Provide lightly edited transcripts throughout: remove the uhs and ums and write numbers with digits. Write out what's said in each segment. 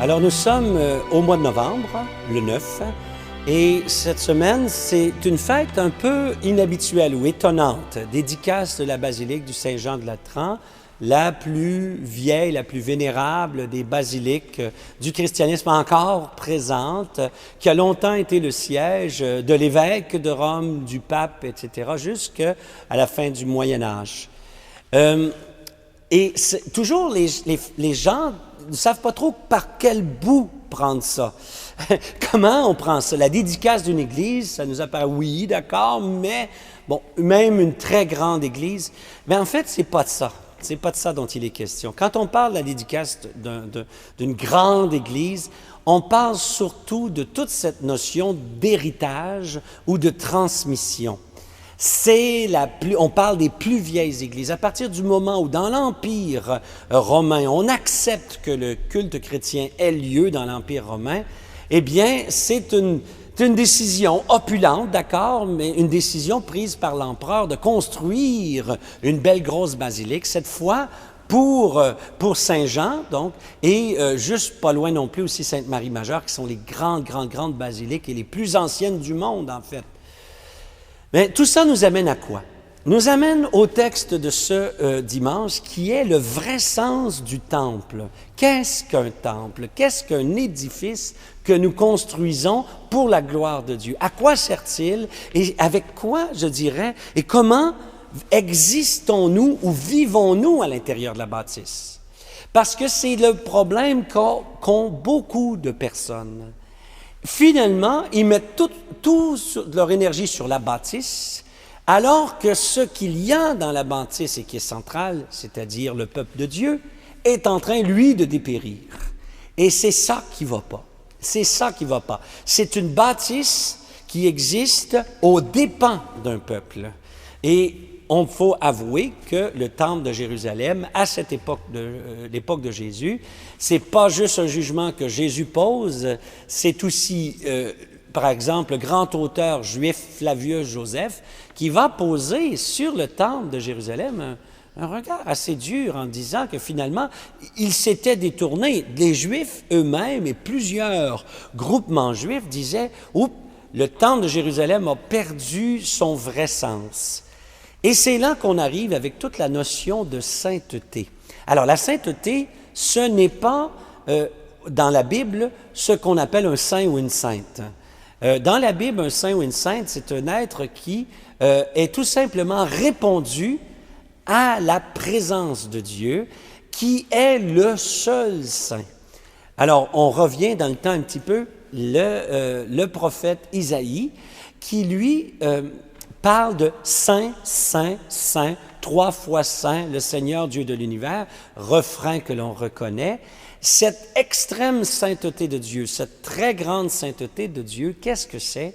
Alors nous sommes au mois de novembre, le 9, et cette semaine, c'est une fête un peu inhabituelle ou étonnante, dédicace de la basilique du Saint-Jean de Latran, la plus vieille, la plus vénérable des basiliques du christianisme encore présente, qui a longtemps été le siège de l'évêque de Rome, du pape, etc., jusqu'à la fin du Moyen Âge. Et toujours les gens ne savent pas trop par quel bout prendre ça. Comment on prend ça? La dédicace d'une église, ça nous apparaît, oui, d'accord, mais bon, même une très grande église. Mais en fait, c'est pas de ça. C'est pas de ça dont il est question. Quand on parle de la dédicace d'une grande église, on parle surtout de toute cette notion d'héritage ou de transmission. On parle des plus vieilles églises. À partir du moment où, dans l'Empire romain, on accepte que le culte chrétien ait lieu dans l'Empire romain, eh bien, c'est une décision opulente, d'accord, mais une décision prise par l'empereur de construire une belle grosse basilique, cette fois pour Saint-Jean, donc, et juste pas loin non plus aussi Sainte-Marie-Majeure, qui sont les grandes basiliques et les plus anciennes du monde, en fait. Mais tout ça nous amène à quoi? Nous amène au texte de ce dimanche qui est le vrai sens du temple. Qu'est-ce qu'un temple? Qu'est-ce qu'un édifice que nous construisons pour la gloire de Dieu? À quoi sert-il? Et avec quoi, je dirais, et comment existons-nous ou vivons-nous à l'intérieur de la bâtisse? Parce que c'est le problème qu'ont beaucoup de personnes. Finalement, ils mettent toute leur énergie sur la bâtisse, alors que ce qu'il y a dans la bâtisse et qui est central, c'est-à-dire le peuple de Dieu, est en train, lui, de dépérir. Et c'est ça qui ne va pas. C'est ça qui ne va pas. C'est une bâtisse qui existe aux dépens d'un peuple. Et on faut avouer que le temple de Jérusalem, à cette époque l'époque de Jésus, c'est pas juste un jugement que Jésus pose, c'est aussi, par exemple, le grand auteur juif Flavius Joseph, qui va poser sur le temple de Jérusalem un regard assez dur en disant que finalement, il s'était détourné. Les Juifs eux-mêmes et plusieurs groupements juifs disaient « Oups, le temple de Jérusalem a perdu son vrai sens ». Et c'est là qu'on arrive avec toute la notion de sainteté. Alors, la sainteté, ce n'est pas, dans la Bible, ce qu'on appelle un saint ou une sainte. Dans la Bible, un saint ou une sainte, c'est un être qui est tout simplement répondu à la présence de Dieu, qui est le seul saint. Alors, on revient dans le temps un petit peu, le prophète Isaïe, qui, lui, parle de Saint, Saint, Saint, 3 fois Saint, le Seigneur Dieu de l'univers, refrain que l'on reconnaît. Cette extrême sainteté de Dieu, cette très grande sainteté de Dieu, qu'est-ce que c'est?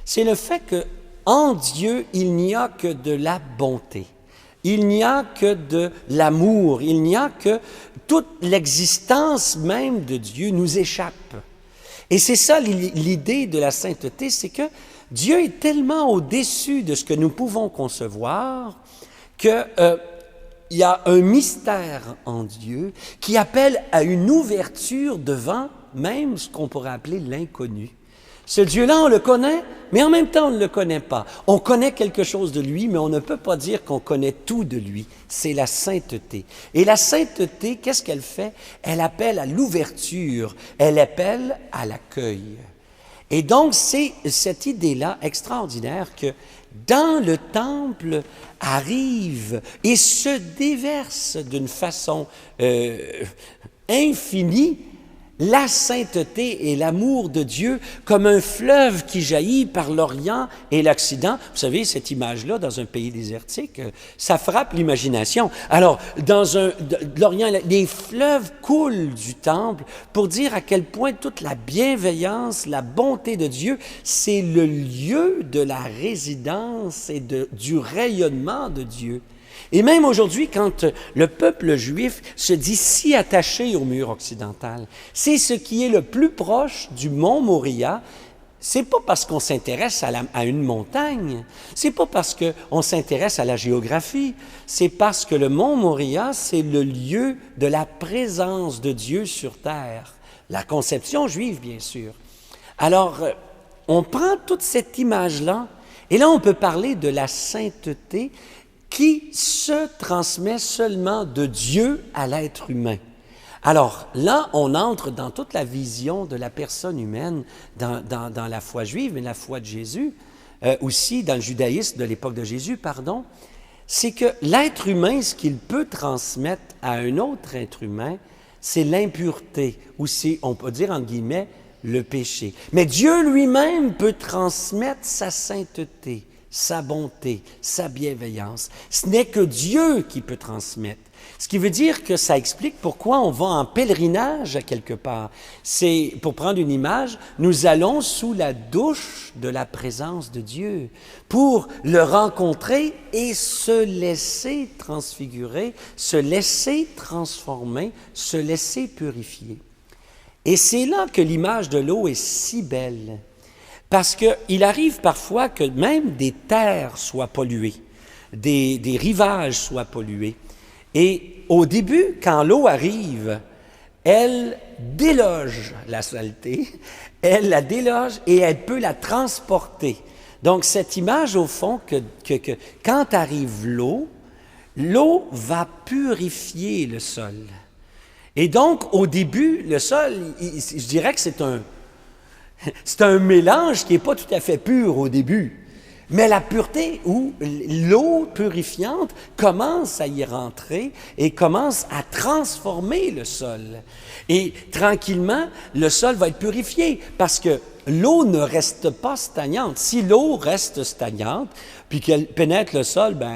C'est le fait qu'en Dieu, il n'y a que de la bonté. Il n'y a que de l'amour. Il n'y a que toute l'existence même de Dieu nous échappe. Et c'est ça l'idée de la sainteté, c'est que Dieu est tellement au-dessus de ce que nous pouvons concevoir qu'il y a un mystère en Dieu qui appelle à une ouverture devant même ce qu'on pourrait appeler l'inconnu. Ce Dieu-là, on le connaît, mais en même temps, on ne le connaît pas. On connaît quelque chose de lui, mais on ne peut pas dire qu'on connaît tout de lui. C'est la sainteté. Et la sainteté, qu'est-ce qu'elle fait? Elle appelle à l'ouverture, elle appelle à l'accueil. Et donc, c'est cette idée-là extraordinaire que dans le temple arrive et se déverse d'une façon infinie la sainteté et l'amour de Dieu comme un fleuve qui jaillit par l'Orient et l'Occident. Vous savez, cette image-là, dans un pays désertique, ça frappe l'imagination. Alors, dans l'Orient, les fleuves coulent du temple pour dire à quel point toute la bienveillance, la bonté de Dieu, c'est le lieu de la résidence et du rayonnement de Dieu. Et même aujourd'hui, quand le peuple juif se dit si attaché au mur occidental, c'est ce qui est le plus proche du mont Moriah. C'est pas parce qu'on s'intéresse à une montagne, c'est pas parce qu'on s'intéresse à la géographie, c'est parce que le mont Moriah, c'est le lieu de la présence de Dieu sur terre. la conception juive, bien sûr. Alors, on prend toute cette image-là, et là, on peut parler de la sainteté qui se transmet seulement de Dieu à l'être humain. Alors, là, on entre dans toute la vision de la personne humaine, dans la foi juive, mais la foi de Jésus, aussi dans le judaïsme de l'époque de Jésus, pardon, c'est que l'être humain, ce qu'il peut transmettre à un autre être humain, c'est l'impureté, ou c'est, on peut dire entre guillemets, le péché. Mais Dieu lui-même peut transmettre sa sainteté, sa bonté, sa bienveillance. Ce n'est que Dieu qui peut transmettre. Ce qui veut dire que ça explique pourquoi on va en pèlerinage à quelque part. C'est, pour prendre une image, nous allons sous la douche de la présence de Dieu pour le rencontrer et se laisser transfigurer, se laisser transformer, se laisser purifier. Et c'est là que l'image de l'eau est si belle, parce qu'il arrive parfois que même des terres soient polluées, des rivages soient pollués. Et au début, quand l'eau arrive, elle déloge la saleté, elle la déloge et elle peut la transporter. Donc, cette image, au fond, que quand arrive l'eau va purifier le sol. Et donc, au début, le sol, je dirais que c'est un mélange qui n'est pas tout à fait pur au début. Mais la pureté ou l'eau purifiante commence à y rentrer et commence à transformer le sol. Et tranquillement, le sol va être purifié parce que l'eau ne reste pas stagnante. Si l'eau reste stagnante, puis qu'elle pénètre le sol, ben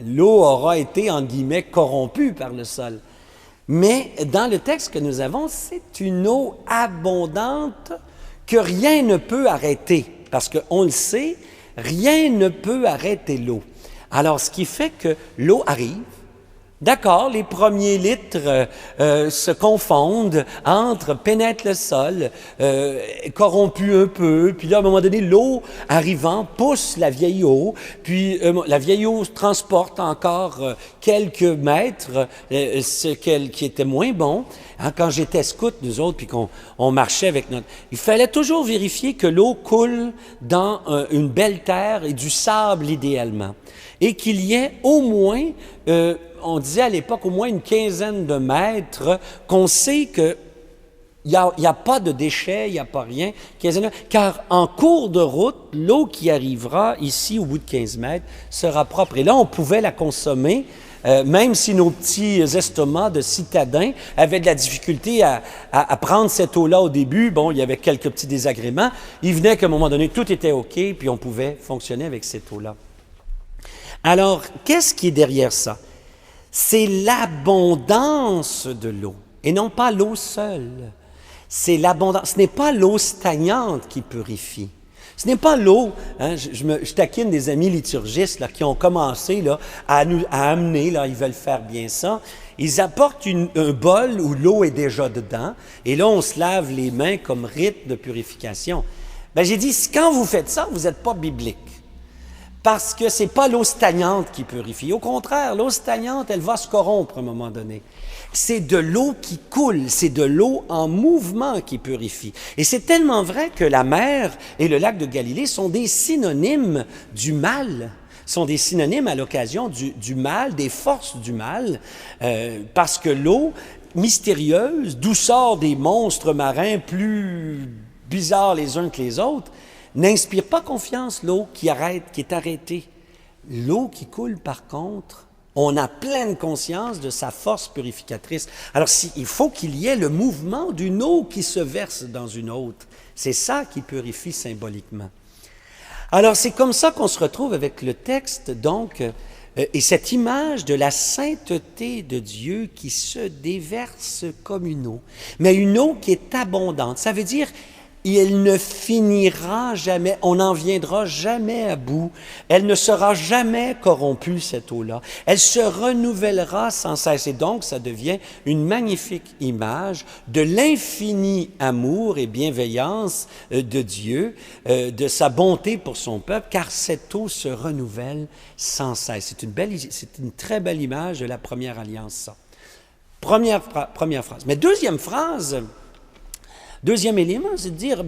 l'eau aura été, entre guillemets, corrompue par le sol. Mais dans le texte que nous avons, c'est une eau abondante que rien ne peut arrêter. Parce qu'on le sait, rien ne peut arrêter l'eau. Alors, ce qui fait que l'eau arrive, d'accord, les premiers litres se confondent, pénètrent le sol, corrompus un peu, puis là, à un moment donné, l'eau arrivant pousse la vieille eau, puis la vieille eau transporte encore quelques mètres, qui était moins bon. Hein, quand j'étais scout, nous autres, puis qu'on marchait avec notre... Il fallait toujours vérifier que l'eau coule dans une belle terre et du sable idéalement. Et qu'il y ait au moins, on disait à l'époque, au moins une quinzaine de mètres, qu'on sait que il n'y a pas de déchets, il n'y a pas rien. Car en cours de route, l'eau qui arrivera ici, au bout de 15 mètres, sera propre. Et là, on pouvait la consommer, même si nos petits estomacs de citadins avaient de la difficulté à prendre cette eau-là au début. Bon, il y avait quelques petits désagréments. Il venait qu'à un moment donné, tout était OK, puis on pouvait fonctionner avec cette eau-là. Alors, qu'est-ce qui est derrière ça? C'est l'abondance de l'eau, et non pas l'eau seule. C'est l'abondance. Ce n'est pas l'eau stagnante qui purifie. Ce n'est pas l'eau, hein, je taquine des amis liturgistes là, qui ont commencé là, à amener, là, ils veulent faire bien ça. Ils apportent un bol où l'eau est déjà dedans, et là, on se lave les mains comme rite de purification. Bien, j'ai dit, quand vous faites ça, vous n'êtes pas biblique. Parce que ce n'est pas l'eau stagnante qui purifie. Au contraire, l'eau stagnante, elle va se corrompre à un moment donné. C'est de l'eau qui coule, c'est de l'eau en mouvement qui purifie. Et c'est tellement vrai que la mer et le lac de Galilée sont des synonymes du mal, sont des synonymes à l'occasion du mal, des forces du mal, parce que l'eau mystérieuse, d'où sortent des monstres marins plus bizarres les uns que les autres, n'inspire pas confiance, l'eau qui est arrêtée. L'eau qui coule, par contre, on a pleine conscience de sa force purificatrice. Alors, il faut qu'il y ait le mouvement d'une eau qui se verse dans une autre. C'est ça qui purifie symboliquement. Alors, c'est comme ça qu'on se retrouve avec le texte, donc, et cette image de la sainteté de Dieu qui se déverse comme une eau. Mais une eau qui est abondante. Ça veut dire... elle ne finira jamais, on n'en viendra jamais à bout. Elle ne sera jamais corrompue, cette eau-là. Elle se renouvellera sans cesse. Et donc, ça devient une magnifique image de l'infini amour et bienveillance de Dieu, de sa bonté pour son peuple, car cette eau se renouvelle sans cesse. C'est une très belle image de la première alliance, ça. Première phrase. Mais deuxième phrase... Deuxième élément, c'est de dire,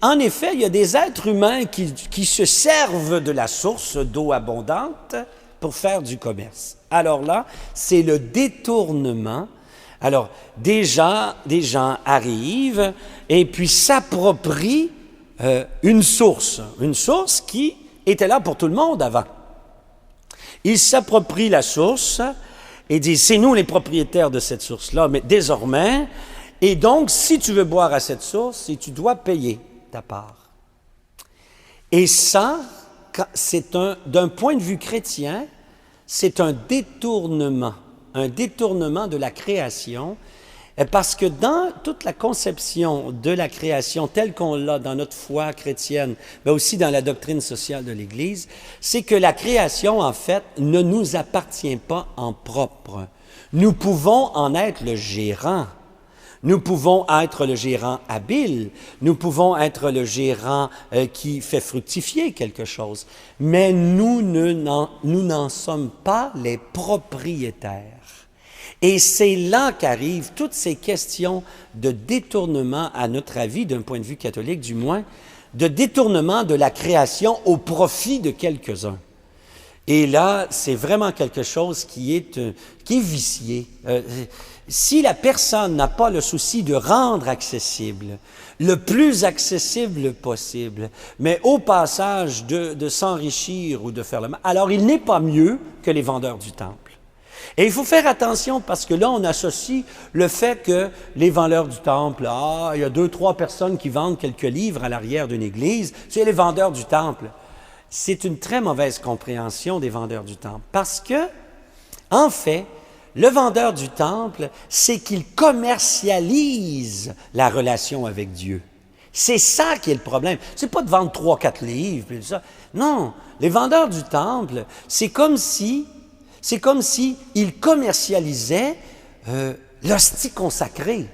en effet, il y a des êtres humains qui se servent de la source d'eau abondante pour faire du commerce. Alors là, c'est le détournement. Alors, des gens arrivent et puis s'approprient une source qui était là pour tout le monde avant. Ils s'approprient la source et disent, c'est nous les propriétaires de cette source-là, mais désormais, et donc, si tu veux boire à cette source, tu dois payer ta part. Et ça, d'un point de vue chrétien, c'est un détournement de la création, parce que dans toute la conception de la création telle qu'on l'a dans notre foi chrétienne, mais aussi dans la doctrine sociale de l'Église, c'est que la création, en fait, ne nous appartient pas en propre. Nous pouvons en être le gérant. Nous pouvons être le gérant habile, nous pouvons être le gérant qui fait fructifier quelque chose, mais nous n'en sommes pas les propriétaires. Et c'est là qu'arrivent toutes ces questions de détournement, à notre avis, d'un point de vue catholique du moins, de détournement de la création au profit de quelques-uns. Et là, c'est vraiment quelque chose qui est vicié. Si la personne n'a pas le souci de rendre accessible, le plus accessible possible, mais au passage de s'enrichir ou de faire le mal, alors il n'est pas mieux que les vendeurs du temple. Et il faut faire attention parce que là, on associe le fait que les vendeurs du temple, il y a 2-3 personnes qui vendent quelques livres à l'arrière d'une église, c'est les vendeurs du temple. C'est une très mauvaise compréhension des vendeurs du temple parce que, en fait, le vendeur du temple, c'est qu'il commercialise la relation avec Dieu. C'est ça qui est le problème. C'est pas de vendre 3-4 livres, puis ça. Non, les vendeurs du temple, c'est comme si ils commercialisaient l'hostie consacrée,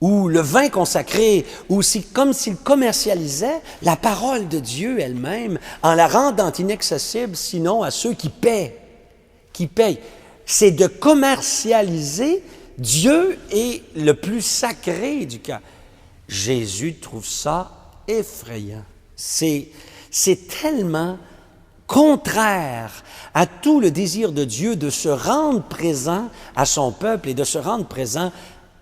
ou le vin consacré, ou c'est comme s'ils commercialisaient la parole de Dieu elle-même en la rendant inaccessible, sinon à ceux qui paient. C'est de commercialiser Dieu est le plus sacré du cas. Jésus trouve ça effrayant. C'est tellement contraire à tout le désir de Dieu de se rendre présent à son peuple et de se rendre présent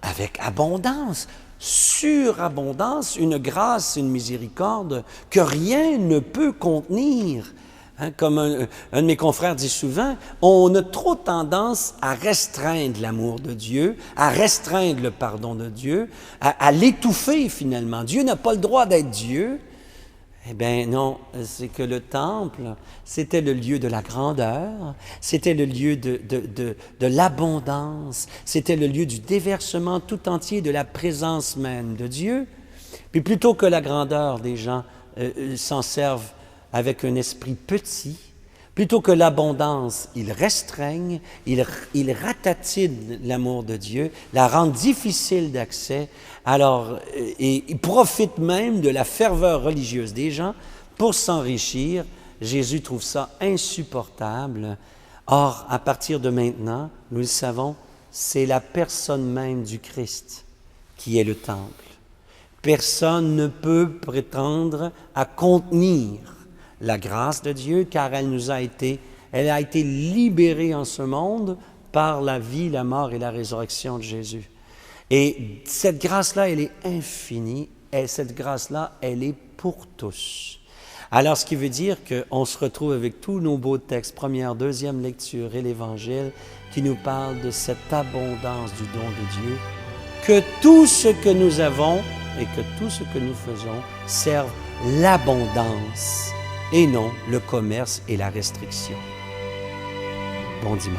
avec abondance, surabondance, une grâce, une miséricorde que rien ne peut contenir. Comme un de mes confrères dit souvent, on a trop tendance à restreindre l'amour de Dieu, à restreindre le pardon de Dieu, à l'étouffer finalement. Dieu n'a pas le droit d'être Dieu. Eh bien non, c'est que le temple, c'était le lieu de la grandeur, c'était le lieu de l'abondance, c'était le lieu du déversement tout entier de la présence même de Dieu. Puis plutôt que la grandeur, des gens s'en servent avec un esprit petit, plutôt que l'abondance, ils restreignent, ils ratatinent l'amour de Dieu, la rendent difficile d'accès, alors, et ils profitent même de la ferveur religieuse des gens pour s'enrichir. Jésus trouve ça insupportable. Or, à partir de maintenant, nous le savons, c'est la personne même du Christ qui est le temple. Personne ne peut prétendre à contenir la grâce de Dieu, car elle a été libérée en ce monde par la vie, la mort et la résurrection de Jésus. Et cette grâce-là, elle est infinie, et cette grâce-là, elle est pour tous. Alors, ce qui veut dire qu'on se retrouve avec tous nos beaux textes, première, deuxième lecture et l'Évangile, qui nous parle de cette abondance du don de Dieu, que tout ce que nous avons et que tout ce que nous faisons serve l'abondance et non le commerce et la restriction. Bon dimanche.